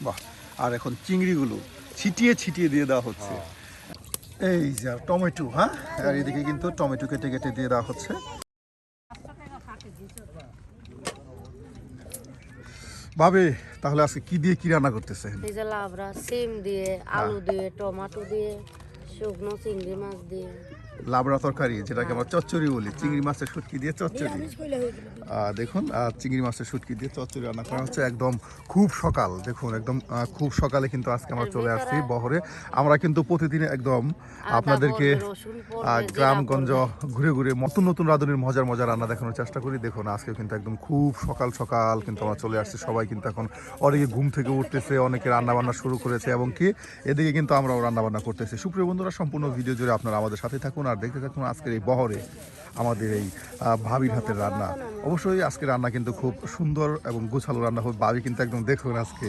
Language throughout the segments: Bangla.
বাহ, আর এখন চিংড়িগুলো ছিটিয়ে ছিটিয়ে দিয়ে দেওয়া হচ্ছে। এই যে টমেটো, হ্যাঁ, আর এদিকে কিন্তু টমেটো কেটে কেটে দিয়ে দেওয়া হচ্ছে। ভাবে তাহলে আজকে কি দিয়ে কি রান্না করতেছেন? এই যে লাবড়া, সিম দিয়ে, আলু দিয়ে, টমেটো দিয়ে, শুকনো চিংড়ি মাছ দিয়ে লাবড়া তরকারি, যেটাকে আমরা চচ্চড়ি বলি, চিংড়ি মাছের শুটকি দিয়ে চচ্চড়ি। দেখুন, চিংড়ি মাছের শুটকি দিয়ে চচ্চড়ি রান্না করা হচ্ছে একদম খুব সকাল। দেখুন একদম খুব সকালে কিন্তু আজকে আমরা চলে আসছি বহরে। আমরা কিন্তু প্রতিদিন একদম আপনাদেরকে গ্রামগঞ্জ ঘুরে ঘুরে নতুন নতুন রাঁধুনির মজার মজার রান্না দেখানোর চেষ্টা করি। দেখুন আজকে কিন্তু একদম খুব সকাল সকাল কিন্তু আমরা চলে আসছি। সবাই কিন্তু এখন অনেকে ঘুম থেকে উঠতেছে, অনেকে রান্না বান্না শুরু করেছে, এবং কি এদিকে কিন্তু আমরাও রান্না বান্না করতেছি। সুপ্রিয় বন্ধুরা, সম্পূর্ণ ভিডিও জুড়ে আপনারা আমাদের সাথে থাকুন আর দেখতে থাকুন আজকের এই বহরে আমাদের এই ভাবির হাতের রান্না। অবশ্যই আজকে রান্না কিন্তু খুব সুন্দর এবং গোছালো রান্না হবে। ভাবি কিন্তু একদম দেখুন আজকে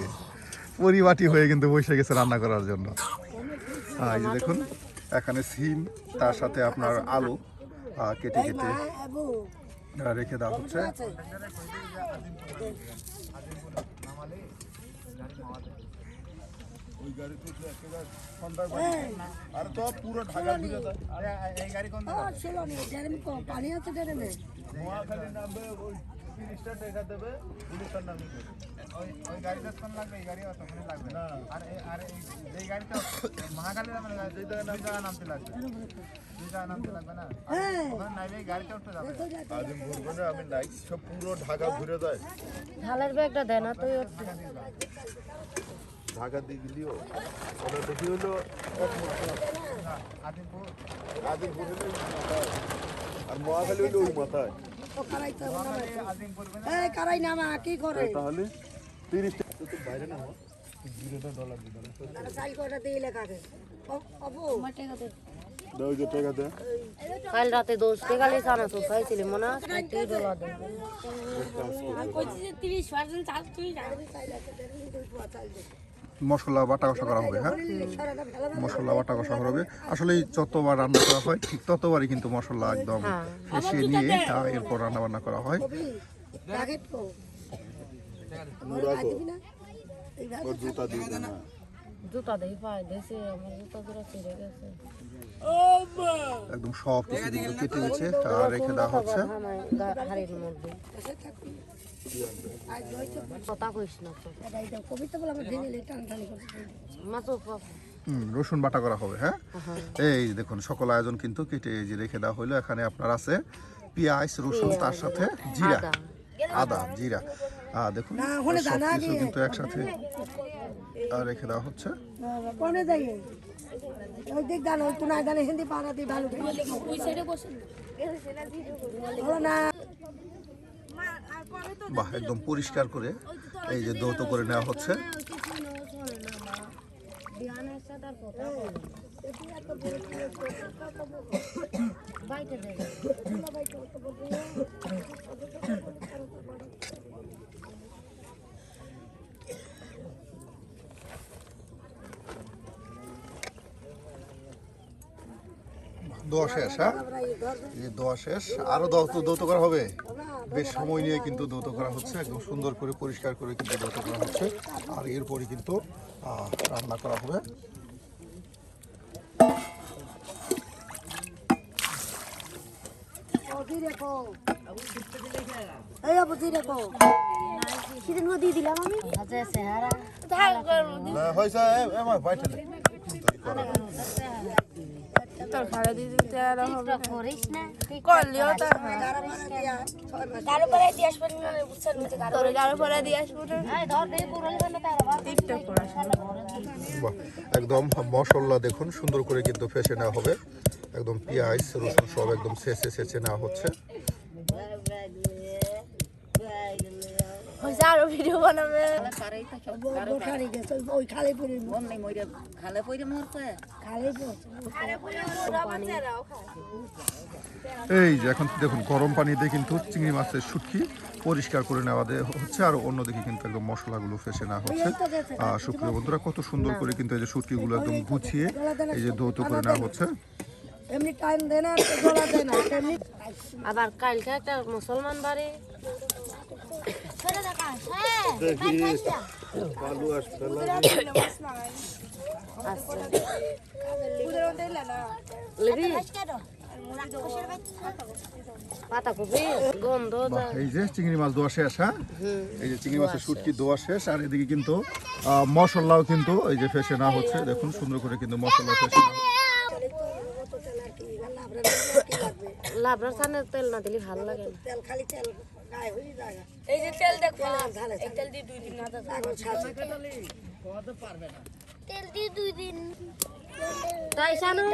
পরিবাটি হয়ে কিন্তু বসে গেছে রান্না করার জন্য। এই যে দেখুন এখানে সিম, তার সাথে আপনার আলু কেটে কেটে রেখে দেওয়া হচ্ছে। ঝালের ব্যাগটা দেয় না তো ঢাকা দিয়ে গেলেও ওটা দেখি হলো আর মহাখালী হইলো ওই মাথায় তাহলে 30 বাইরে না কাল রাতে 10 টাকা লে চানা তো খাইছিলি মনে আছে? মশলা বাটা কষা করা হবে। হ্যাঁ, মশলা বাটা কষা করা হবে। আসলে যতবার রান্না করা হয় ঠিক ততবারই কিন্তু মশলা একদম কষিয়ে নিয়ে এরপর রান্না বান্না করা হয়। জুতা দেই পাই দেশে আমার জুতা জোড়া ছিঁড়ে গেছে। একদম সব কিছু দিকে কেটে গেছে আর রেখে দেওয়া হচ্ছে। হাড়ির মধ্যে কথা কইস না রসুন বাটা করা হবে। হ্যাঁ, এই দেখুন সকল আয়োজন কিন্তু কেটে এই যে রেখে দেওয়া হলো। এখানে আপনার আছে পেঁয়াজ, রসুন, তার সাথে জিরা, আদা, জিরা। দেখুন সবকিছু কিন্তু একসাথে রেখে দেওয়া হচ্ছে। বাহ, একদম পরিষ্কার করে এই যে দৌত করে নেওয়া হচ্ছে। দোয়া শেষ। হ্যাঁ, এই দোয়া শেষ। আরো দৌত করা হবে। বেশ সময় নিয়ে কিন্তু দৌত করা হচ্ছে, একদম সুন্দর করে পরিষ্কার করে কিন্তু দৌত করা হচ্ছে। আর এরপরে কিন্তু রান্না করা হবে। তোর খাড়া দিয়ে দিতে আর হবে করলেও তার তোর গাড়ো পরে দিয়ে আসবো টিকটক করে একদম মশলা দেখুন সুন্দর করে কিন্তু ফেসে নেওয়া হবে। একদম পেঁয়াজ, রসুন সব একদম ছেঁচে নেওয়া হচ্ছে। কইছে আরো ভিডিও বানাবে পারেই তো সব খালি গেছে ওই খালি পড়ে মন নেই মইরা খালে পইরে মরছে খালি পড়ে এই যে এখন দেখুন গরম পানি দিয়ে কিন্তু চিংড়ি মাছের শুটকি পরিষ্কার করে নেওয়া হচ্ছে, আর অন্যদিকে কিন্তু একদম মশলাগুলো ফেসে নেওয়া হচ্ছে। সুপ্রিয় বন্ধুরা, কত সুন্দর করে কিন্তু এই যে শুটকিগুলো একদম গুছিয়ে এই যে ধৌত করে নেওয়া হচ্ছে। এমনি টাইম দেয় না গলা দেয় না এমনি আবার কালকে একটা মুসলমান বাড়ি লিবি পাতাকপি গন্ধ বাহ, এই যে চিংড়ি মাছ ধোয়া শেষ। হ্যাঁ, এই যে চিংড়ি মাছের শুটকি ধোয়া শেষ, আর এদিকে কিন্তু মশলাও কিন্তু এই যে ফেসে না হচ্ছে। দেখুন সুন্দর করে কিন্তু মশলা ফেসে না। লাবড়ার সামনে তেল না দিলে ভালো লাগে না। তেল খালি তেল গায়ে হয়ে যায় এই যে তেল দেখো এই তেল দিয়ে 2 দিন না তেল দিয়ে 2 দিন তাই জানো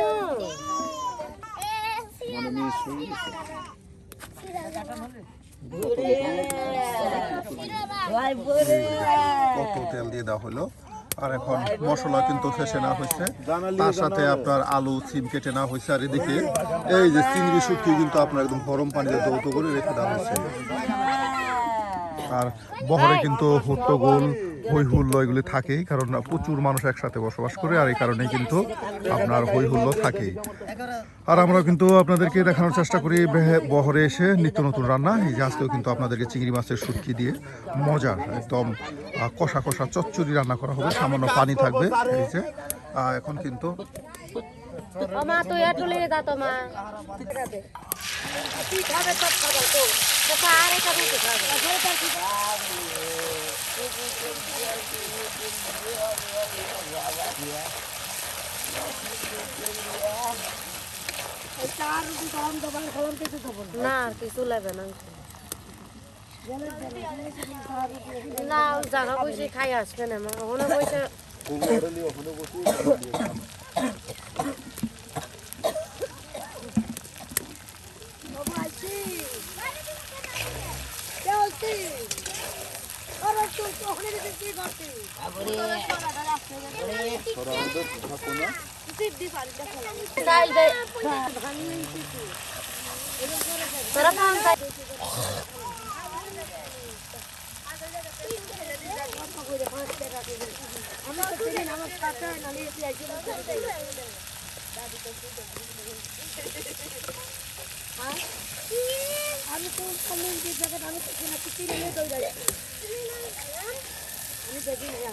কত তেল দিয়ে দেওয়া হলো, আর এখন মশলা কিন্তু ফেসে না হয়েছে, তার সাথে আপনার আলু সিম কেটে না হয়েছে। আর এদিকে এই যে চিংড়ি শুটকি কিন্তু আপনার একদম গরম পানিতে ধৌত করে রেখে দেওয়া হয়েছে। আর বহরে কিন্তু হট্টগোল হই হুল্লো এগুলি থাকেই, কারণ প্রচুর মানুষ একসাথে বসবাস করে, আর এই কারণে কিন্তু আপনার হই হুল্লো থাকেই। আর আমরা কিন্তু আপনাদেরকে দেখানোর চেষ্টা করি বহরে এসে নিত্য নতুন রান্না। এই যে আজকেও কিন্তু আপনাদেরকে চিংড়ি মাছের শুটকি দিয়ে মজার একদম কষা কষা চচ্চড়ি রান্না করা হবে, সামান্য পানি থাকবে। এই যে এখন কিন্তু ও মা তুই একটু লেগে যা তো মা তুই খাবে সব খাবে তো আর এটা দিতে খাবে না আর কিছু লাগে না না জায়গা বসে খাই আসবে না মা ওখানে বসে তোরা খান আমি তো কমিউনিটি জায়গা আমি তো কিনে নিয়ে দৌড়াই আমি দেখি না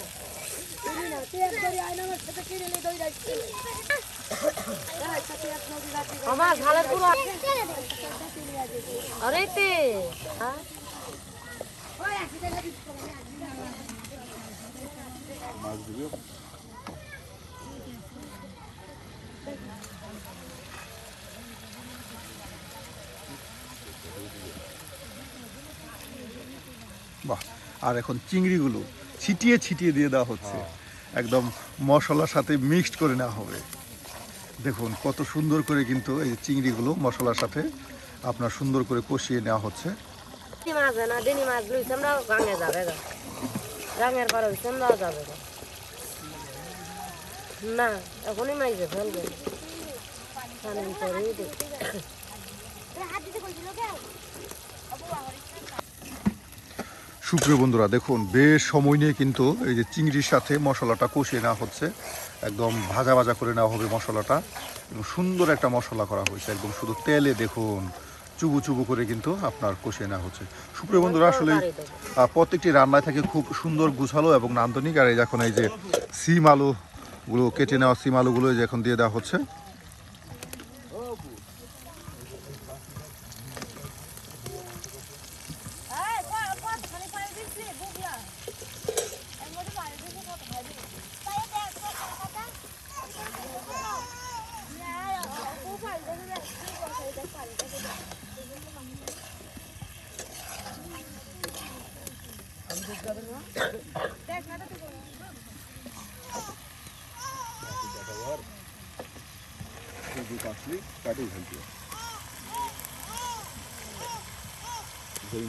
কিনি না তুই একবার আয়না আমার সাথে কিনে নিয়ে দৌড়াই আমার ঝালের পুরো আরে তে বাহ, আর এখন চিংড়িগুলো ছিটিয়ে ছিটিয়ে দিয়ে দেওয়া হচ্ছে, একদম মশলার সাথে মিক্সড করে নেওয়া হবে। দেখুন কত সুন্দর করে কিন্তু এই চিংড়িগুলো মশলার সাথে আপনার সুন্দর করে কষিয়ে নেওয়া হচ্ছে। মাছ না দিনী মাছ লইছে আমরা গাঙে যাবে গাঙের পর হইছে আমরা যাবে না এখনই মাইছে ফেলবে পানি পরেই দেখ সুপ্রিয় বন্ধুরা, দেখুন বেশ সময় নিয়ে কিন্তু এই যে চিংড়ির সাথে মশলাটা কষিয়ে নেওয়া হচ্ছে, একদম ভাজা ভাজা করে নেওয়া হবে মশলাটা, এবং সুন্দর একটা মশলা করা হয়েছে, একদম শুধু তেলে দেখুন চুবু চুবু করে কিন্তু আপনার কষিয়ে নেওয়া হচ্ছে। সুপ্রিয় বন্ধুরা, আসলে প্রত্যেকটি রান্নায় থাকে খুব সুন্দর গুছালো এবং নান্দনিক। আর এই এখন এই যে সিম আলুগুলো কেটে নেওয়া সিম আলুগুলো এই যে এখন দিয়ে দেওয়া হচ্ছে।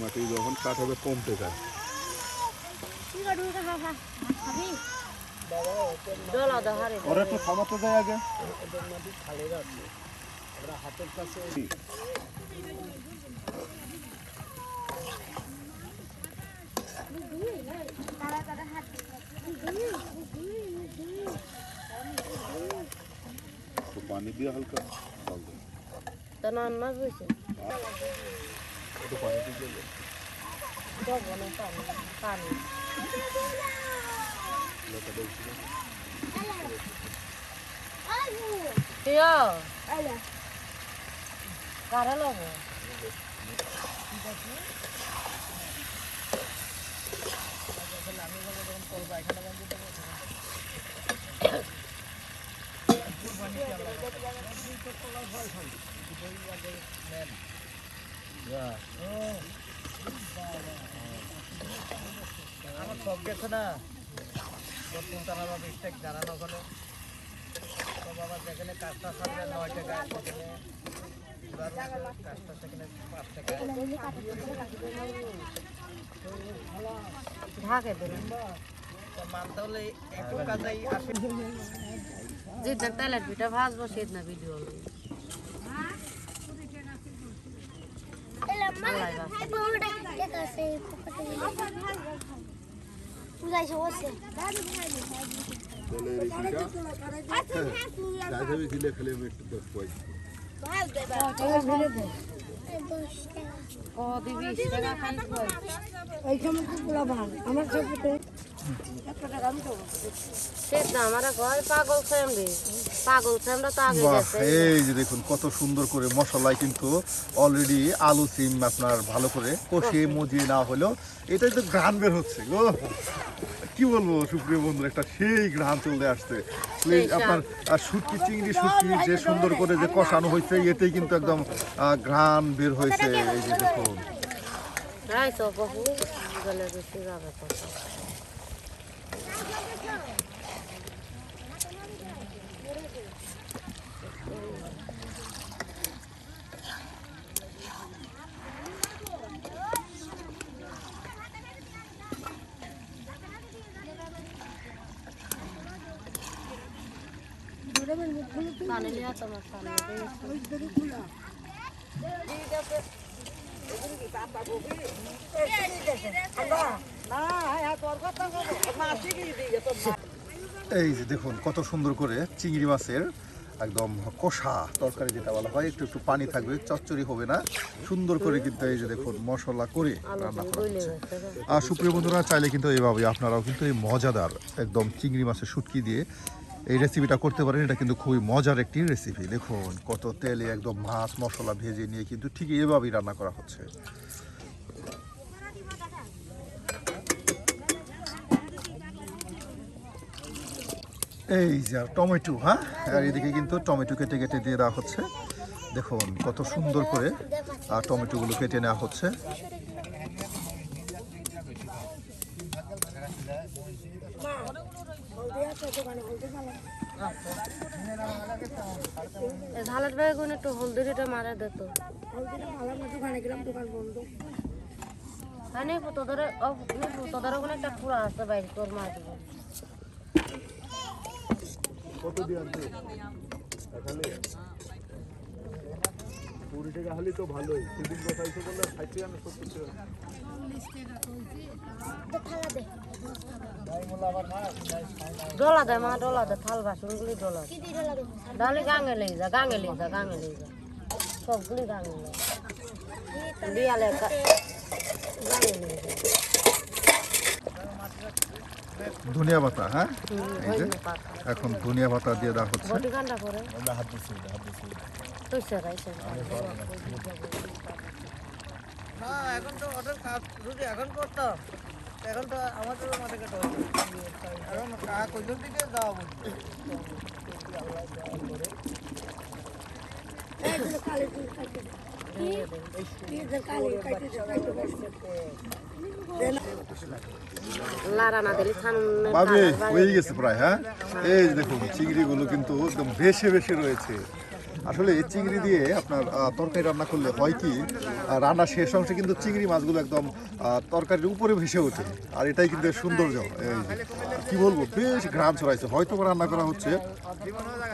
মাটি যখন কাঠ হবে কমতে যায় ডলা দা হারে ওরা একটু খামাতে দেয় আগে। পানি দিয়ে হালকা তা নান মাছ হয়েছে পানি দিয়ে পানি কারা লব আমার সব গেছে না তারা মিস্টেক জানানো ওখানে তো বাবা যেখানে কাজটা সামনে 9 টাকা সেখানে কাজটা সেখানে 5 টাকা ঢাকে দেন মানতে হলে একটু কাজেই আসে যেটা তেলের পিঠা ভাজবো সেদিন ভিডিও হবে দিলে খালি আমি একটু 10 পয়সা ও দিবি 20 টাকা খাই কই এইখানে তো পোলা ভাগ আমার ছোটতে সেদিন আমারা কয় পাগল ফ্যামরা তো আগে বাহ, গেছে এই যে দেখুন কত সুন্দর করে মশলায় কিন্তু অলরেডি আলু সিম আপনার ভালো করে কষিয়ে মজিয়ে না হলেও এটাই তো ঘ্রাণ বের হচ্ছে গো কি বলবো সুপ্রিয় বন্ধুরা একটা সেই ঘ্রাণ চলে আসছে আপনার শুটকি চিংড়ি শুটকি যে সুন্দর করে যে কষানো হয়েছে এতেই কিন্তু একদম ঘ্রাণ বের হয়েছে এই যে দেখুন রাই তো বহু গলে বেশি যাবে কথা পানি লিয়া তোমার সামনে এই যে দেখুন কত সুন্দর করে চিংড়ি মাছের একদম কষা তরকারি যেটা বলা হয় একটু একটু পানি থাকবে চচ্চড়ি হবে না সুন্দর করে কিন্তু এই যে দেখুন মশলা করে রান্না করা হচ্ছে আর সুপ্রিয় বন্ধুরা চাইলে কিন্তু এইভাবে আপনারাও কিন্তু এই মজাদার একদম চিংড়ি মাছের শুটকি দিয়ে এই রেসিপিটা করতে পারেন এটা কিন্তু খুবই মজার একটি রেসিপি দেখুন কত তেলে একদম মাছ মশলা ভেজে নিয়ে কিন্তু ঠিক এভাবেই রান্না করা হচ্ছে এই যে টমেটো হ্যাঁ আর এদিকে কিন্তু টমেটো কেটে কেটে দিয়ে দেওয়া হচ্ছে দেখুন কত সুন্দর করে টমেটোগুলো কেটে নেওয়া হচ্ছে ঝালের বেগুন একটু হলদিটা মারা দিত হ্যাঁ তোদের ওখানে একটা পুরা আছে বাইরে তোর মা দিব কত দিয়ে আনতে এখানে 20 টাকা হলে তো ভালোই সেদিন কথাইছো বললে 60 টাকা না 70 টাকা ডলা দে মা ডলা দে থাল বাসনগুলি ডলা ডালি গাঙে লই যা সবগুলি গাঙে লই দিয়ালে গাঙে লই যা ধনিয়া পাতা হ্যাঁ এই যে এখন ধনিয়া পাতা দিয়ে দেওয়া হচ্ছে বডি কান্ডা করে হাত দিছি তুই সরাইছে না এখন তো অর্ডার যদি এখন করতাম এখন তো আমাদের মাঠে কাটা হতো এখন কইজন দিকে যাওয়া বলছে লারা না দিলে খান ভাবি হয়ে গেছে প্রায় হ্যাঁ এই যে দেখুন চিংড়িগুলো কিন্তু একদম বেশি বেশি রয়েছে আসলে এই চিংড়ি দিয়ে আপনার তরকারি রান্না করলে হয় কি রান্না শেষ অংশে কিন্তু চিংড়ি মাছগুলো একদম তরকারির উপরে ভেসে ওঠে আর এটাই কিন্তু এর সৌন্দর্য। এই যে, কি বলবো, বেশ ঘ্রাণ ছড়াইছে, হয়তো বা রান্না করা হচ্ছে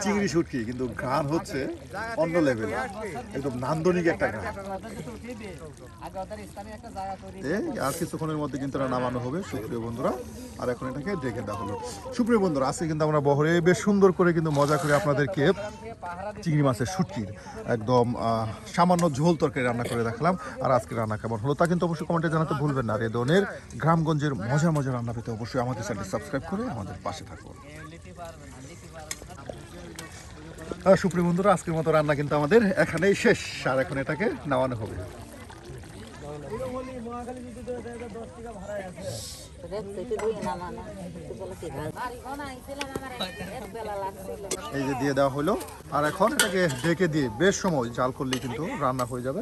চিংড়ি শুটকি কিন্তু ঘ্রাণ হচ্ছে অন্য লেভেল, একদম নান্দনিক একটা ঘ্রাণ। আর কিছুক্ষণের মধ্যে কিন্তু এটা নামানো হবে সুপ্রিয় বন্ধুরা, আর এখন এটাকে ঢেকে দেওয়া হলো। সুপ্রিয় বন্ধুরা, আজকে কিন্তু আমরা বহরে বেশ সুন্দর করে কিন্তু মজা করে আপনাদেরকে চিংড়ি মাছের শুটকির একদম সামান্য ঝোল তরকারি রান্না করে দেখালাম। আর আজকে রান্না কেমন হলো তা কিন্তু অবশ্যই কমেন্টে জানাতে ভুলবেন না। আর এই ধরনের গ্রামগঞ্জের মজা মজা রান্না পেতে অবশ্যই আমাদের চ্যানেলটি সাবস্ক্রাইব করে আমাদের পাশে থাকুন। সুপ্রিয় বন্ধুরা, আজকের মতো রান্না কিন্তু আমাদের এখানেই শেষ, আর এখন এটাকে নামানো হবে। এই যে দিয়ে দেওয়া হলো, আর এখন এটাকে ঢেকে দিয়ে বেশ সময় জাল করলেই কিন্তু রান্না হয়ে যাবে।